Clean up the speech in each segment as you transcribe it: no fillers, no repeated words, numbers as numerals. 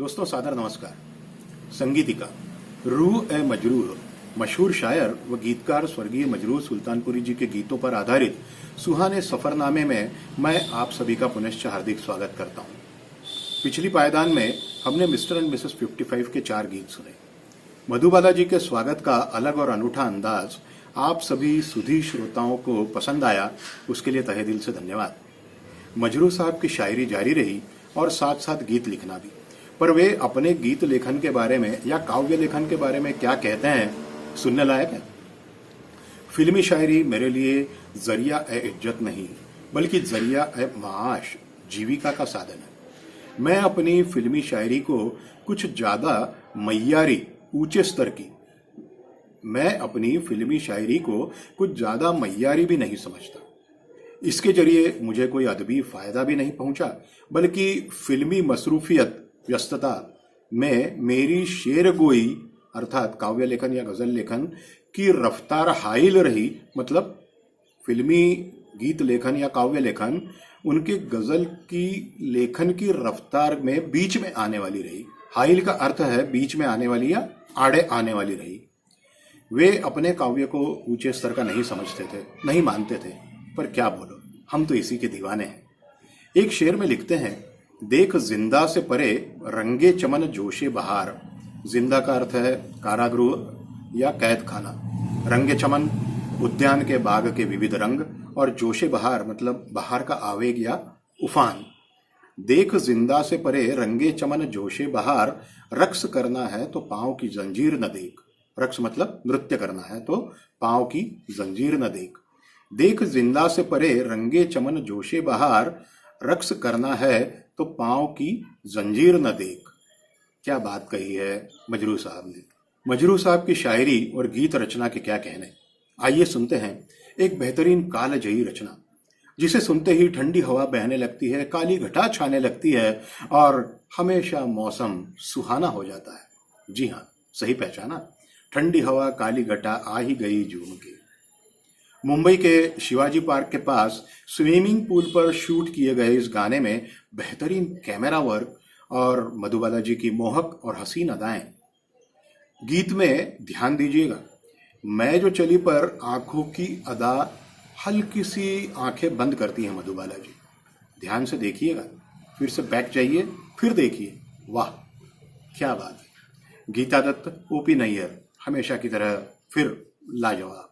दोस्तों सादर नमस्कार। संगीतिका रूह ए मजरूह मशहूर शायर व गीतकार स्वर्गीय मजरूह सुल्तानपुरी जी के गीतों पर आधारित सुहाने सफरनामे में मैं आप सभी का पुनश्च हार्दिक स्वागत करता हूं। पिछली पायदान में हमने मिस्टर एंड मिसेस 55 के 4 गीत सुने। मधुबाला जी के स्वागत का अलग और अनूठा अंदाज आप सभी सुधी श्रोताओं को पसंद आया, उसके लिए तहे दिल से धन्यवाद। मजरूह साहब की शायरी जारी रही और साथ साथ गीत लिखना भी, पर वे अपने गीत लेखन के बारे में या काव्य लेखन के बारे में क्या कहते हैं सुनने लायक है। फिल्मी शायरी मेरे लिए जरिया ए इज्जत नहीं बल्कि जरिया ए माश, जीविका का साधन है। मैं अपनी फिल्मी शायरी को कुछ ज्यादा मय्यारी ऊंचे स्तर की भी नहीं समझता। इसके जरिए मुझे कोई अदबी फायदा भी नहीं पहुंचा, बल्कि फिल्मी मसरूफियत व्यस्तता में मेरी शेर गोई अर्थात काव्य लेखन या गजल लेखन की रफ्तार हाइल रही। मतलब फिल्मी गीत लेखन या काव्य लेखन उनके गजल की लेखन की रफ्तार में बीच में आने वाली रही। हाइल का अर्थ है बीच में आने वाली या आड़े आने वाली रही। वे अपने काव्य को ऊंचे स्तर का नहीं समझते थे, नहीं मानते थे, पर क्या बोलो, हम तो इसी के दीवाने हैं। एक शेर में लिखते हैं, देख जिंदा से परे रंगे चमन जोशे बहार। जिंदा का अर्थ है कारागृह या कैद खाना, रंगे चमन उद्यान के बाग के विविध रंग, और जोशे बहार मतलब बहार का आवेग या उफान। देख जिंदा से परे रंगे चमन जोशे बहार, रक्स करना है तो पांव की जंजीर न देख। रक्स मतलब नृत्य करना है तो पांव की जंजीर न देख। देख जिंदा से परे रंगे चमन जोशे बहार, रक्स करना है तो पांव की जंजीर न देख। क्या बात कही है मजरूह साहब ने। मजरूह साहब की शायरी और गीत रचना के क्या कहने। आइए सुनते हैं एक बेहतरीन कालजयी रचना, जिसे सुनते ही ठंडी हवा बहने लगती है, काली घटा छाने लगती है और हमेशा मौसम सुहाना हो जाता है। जी हाँ, सही पहचाना, ठंडी हवा काली घटा आ ही गई झूम के। मुंबई के शिवाजी पार्क के पास स्विमिंग पूल पर शूट किए गए इस गाने में बेहतरीन कैमरा वर्क और मधुबाला जी की मोहक और हसीन अदाएं। गीत में ध्यान दीजिएगा, मैं जो चली पर आंखों की अदा हल्की सी आंखें बंद करती हैं मधुबाला जी। ध्यान से देखिएगा, फिर से बैक जाइए, फिर देखिए, वाह क्या बात है। गीता दत्त, ओपी नैयर, हमेशा की तरह फिर लाजवाब।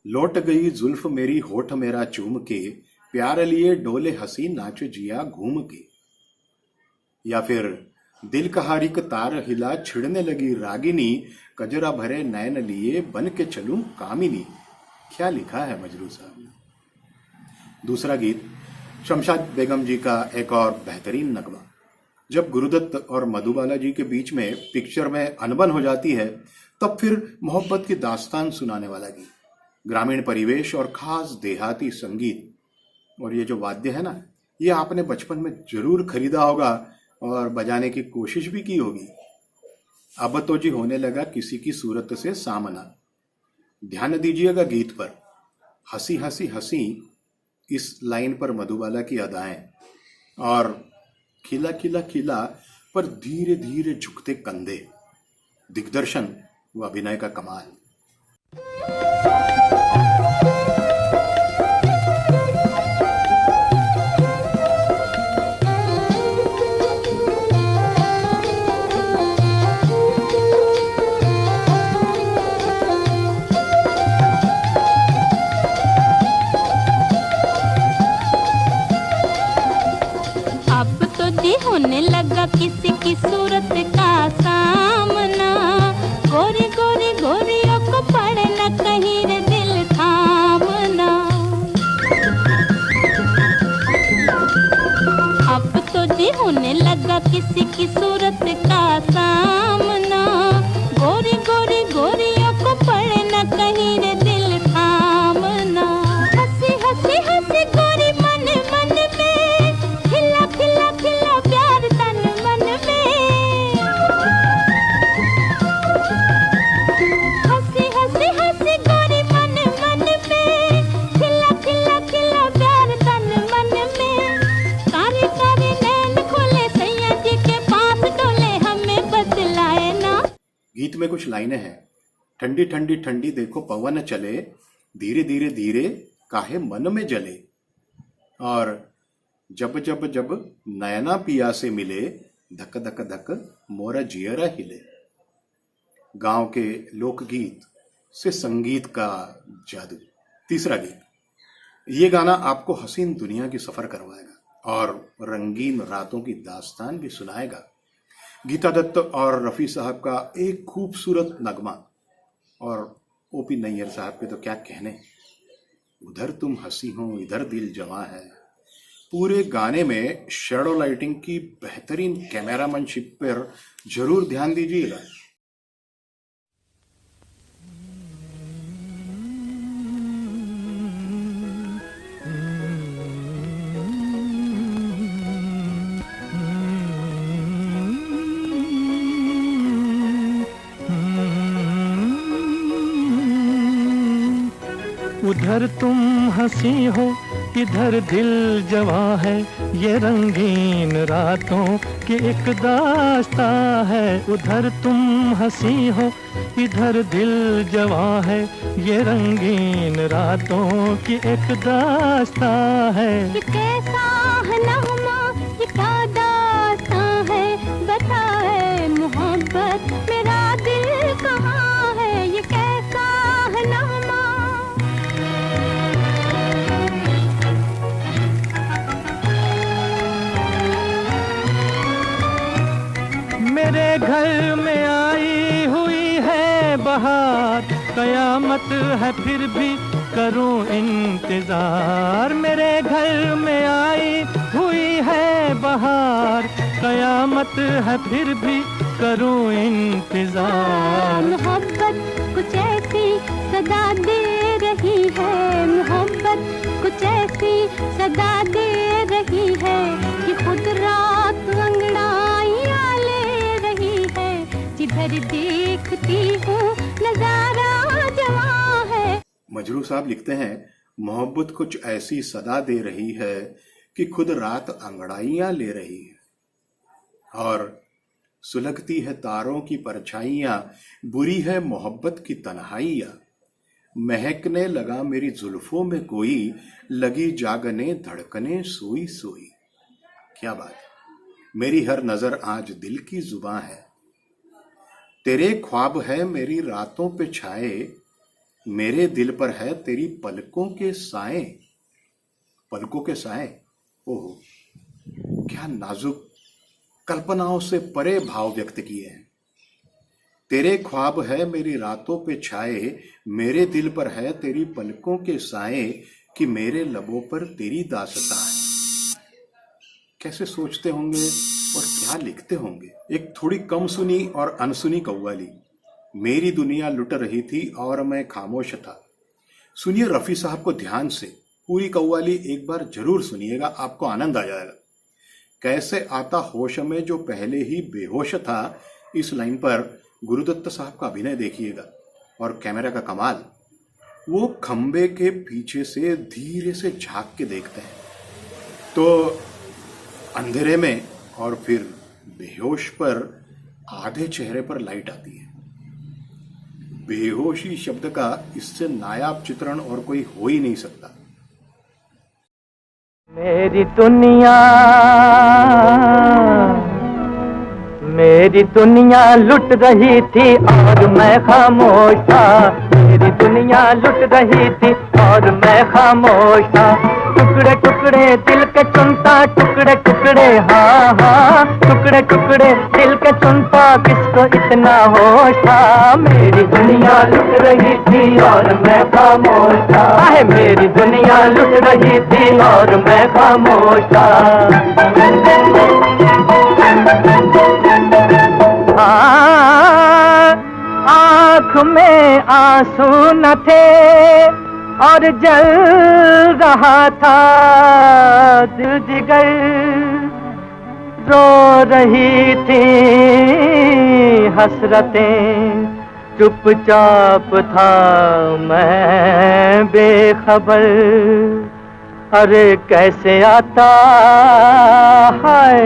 लौट गई जुल्फ मेरी होठ मेरा चूम के, प्यार लिए डोले हंसी नाच जिया घूम के। या फिर दिल का हर एक तार हिला छिड़ने लगी रागिनी, कजरा भरे नैन लिए बन के चलूं कामिनी। क्या लिखा है मजरूह साहब ने। दूसरा गीत शमशाद बेगम जी का एक और बेहतरीन नगमा। जब गुरुदत्त और मधुबाला जी के बीच में पिक्चर में अनबन हो जाती है, तब फिर मोहब्बत की दास्तान सुनाने वाला गीत, ग्रामीण परिवेश और खास देहाती संगीत। और ये जो वाद्य है ना, ये आपने बचपन में जरूर खरीदा होगा और बजाने की कोशिश भी की होगी। अब तो जी होने लगा किसी की सूरत से सामना। ध्यान दीजिएगा गीत पर, हंसी हंसी हंसी इस लाइन पर मधुबाला की अदाएं, और खिला खिला खिला पर धीरे धीरे झुकते कंधे। दिग्दर्शन व अभिनय का कमाल। होने लगा किसी की सूरत का सामना, गोरी गोरी गोरियों को पड़े न कहीं रे दिल थामना। अब तो जी होने लगा किसी की सूरत का सामना, गोरी गोरी गोरियों को पड़े न कहीं रे दिल थामना। हंसी हंसी हंसी गोरी मन मन में, खिला खिला खिला प्यार तन मन में। हंसी हंसी हंसी गोरी मन मन में, खिला खिला खिला प्यार तन मन में। कारी कारी नैन खोले सैया जी के पास डोले, हमें बतलाए ना। गीत में कुछ लाइनें हैं। ठंडी ठंडी ठंडी देखो पवन चले, धीरे धीरे धीरे काहे मन में जले। और जब जब जब नयना पिया से मिले, धक धक धक मोरा जियरा हिले। गांव के लोकगीत से संगीत का जादू। तीसरा गीत, ये गाना आपको हसीन दुनिया की सफर करवाएगा और रंगीन रातों की दास्तान भी सुनाएगा। गीता दत्त और रफी साहब का एक खूबसूरत नगमा, और ओपी नैयर साहब के तो क्या कहने। उधर तुम हंसी हो इधर दिल जवां है। पूरे गाने में शैडो लाइटिंग की बेहतरीन कैमरामैनशिप पर जरूर ध्यान दीजिएगा। उधर तुम हंसी हो इधर दिल जवां है, ये रंगीन रातों की एक दास्ता है। उधर तुम हंसी हो इधर दिल जवां है, ये रंगीन रातों की एक दास्ता है। ये कैसा है नगमा, ये क्या दास्तां है, बताए मोहब्बत मेरा दिल कहाँ है। ये कैसा है नगमा। मेरे घर में आई हुई है बहार, कयामत है फिर भी करूं इंतजार। मेरे घर में आई हुई है बहार, कयामत है फिर भी करूं इंतजार। मोहब्बत कुछ ऐसी सदा दे रही है, मोहब्बत कुछ ऐसी सदा दे रही है कि खुद रात अंगड़ाइयां ले रही है। जिधर देखती हूँ नजारा जवां है। मजरू साहब लिखते हैं, मोहब्बत कुछ ऐसी सदा दे रही है कि खुद रात अंगड़ाइयां ले रही है। और सुलगती है तारों की परछाइयां, बुरी है मोहब्बत की तन्हाइयां। महकने लगा मेरी जुल्फों में कोई, लगी जागने धड़कने सोई सोई। क्या बात। मेरी हर नजर आज दिल की जुबां है। तेरे ख्वाब है मेरी रातों पे छाए, मेरे दिल पर है तेरी पलकों के साए। पलकों के साए, ओहो क्या नाजुक कल्पनाओं से परे भाव व्यक्त किए हैं। तेरे ख्वाब है मेरी रातों पे छाए, मेरे दिल पर है तेरी पलकों के साए, कि मेरे लबों पर तेरी दास्तां है। कैसे सोचते होंगे और क्या लिखते होंगे। एक थोड़ी कम सुनी और अनसुनी कव्वाली। मेरी दुनिया लुट रही थी और मैं खामोश था। सुनिए रफी साहब को ध्यान से, पूरी कव्वाली एक बार जरूर सुनिएगा, आपको आनंद आ जाएगा। कैसे आता होश में जो पहले ही बेहोश था, इस लाइन पर गुरुदत्त साहब का अभिनय देखिएगा और कैमरा का कमाल। वो खंबे के पीछे से धीरे से झांक के देखते हैं तो अंधेरे में और फिर बेहोश पर आधे चेहरे पर लाइट आती है। बेहोशी शब्द का इससे नायाब चित्रण और कोई हो ही नहीं सकता। मेरी दुनिया लुट रही थी और मैं खामोश था। मेरी दुनिया लुट रही थी और मैं खामोश था। टुकड़े टुकड़े दिल के चुनता, टुकड़े टुकड़े हाँ हाँ, टुकड़े टुकड़े दिल के चुनता, किसको इतना होश था। मेरी दुनिया लुट रही थी और मैं खामोश था। है मेरी दुनिया लुट रही थी और मैं खामोश था। आँख में आंसू न थे और जल रहा था दिल जिगर, रो रही थी हसरतें, चुपचाप था मैं बेखबर। अरे कैसे आता है,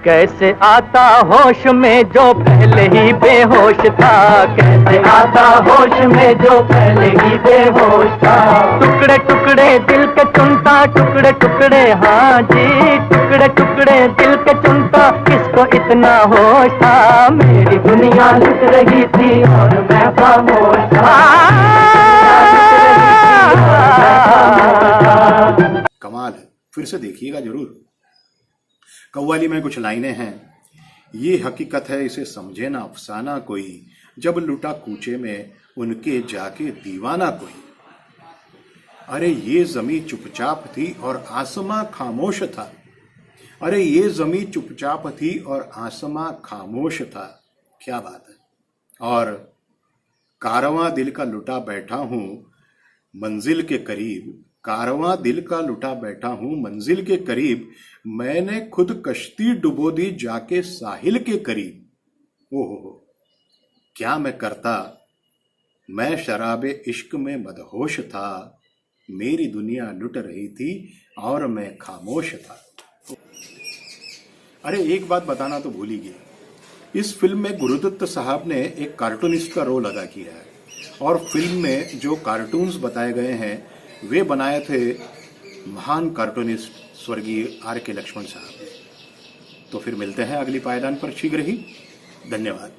कैसे आता होश में जो पहले ही बेहोश था। कैसे आता होश में जो पहले ही बेहोश था। टुकड़े टुकड़े दिल के चुनता, टुकड़े टुकड़े हाँ जी, टुकड़े टुकड़े दिल के चुनता, किसको इतना होश था। मेरी दुनिया लुट रही थी और मैं खामोश था। कमाल है, फिर से देखिएगा जरूर। कव्वाली में कुछ लाइनें हैं। ये हकीकत है इसे समझे ना अफसाना कोई, जब लुटा कूचे में उनके जाके दीवाना कोई। अरे ये जमी चुपचाप थी और आसमां खामोश था। अरे ये जमी चुपचाप थी और आसमां खामोश था। क्या बात है। और कारवां दिल का लुटा बैठा हूं मंजिल के करीब, कारवां दिल का लुटा बैठा हूं मंजिल के करीब, मैंने खुद कश्ती डुबो दी जाके साहिल के करीब। ओहो क्या मैं करता, मैं शराबे इश्क में मदहोश था। मेरी दुनिया लुट रही थी और मैं खामोश था। अरे एक बात बताना तो भूल ही गया, इस फिल्म में गुरुदत्त साहब ने एक कार्टूनिस्ट का रोल अदा किया है और फिल्म में जो कार्टून्स बताए गए हैं वे बनाए थे महान कार्टूनिस्ट स्वर्गीय R.K. लक्ष्मण साहब ने। तो फिर मिलते हैं अगली पायदान पर शीघ्र ही। धन्यवाद।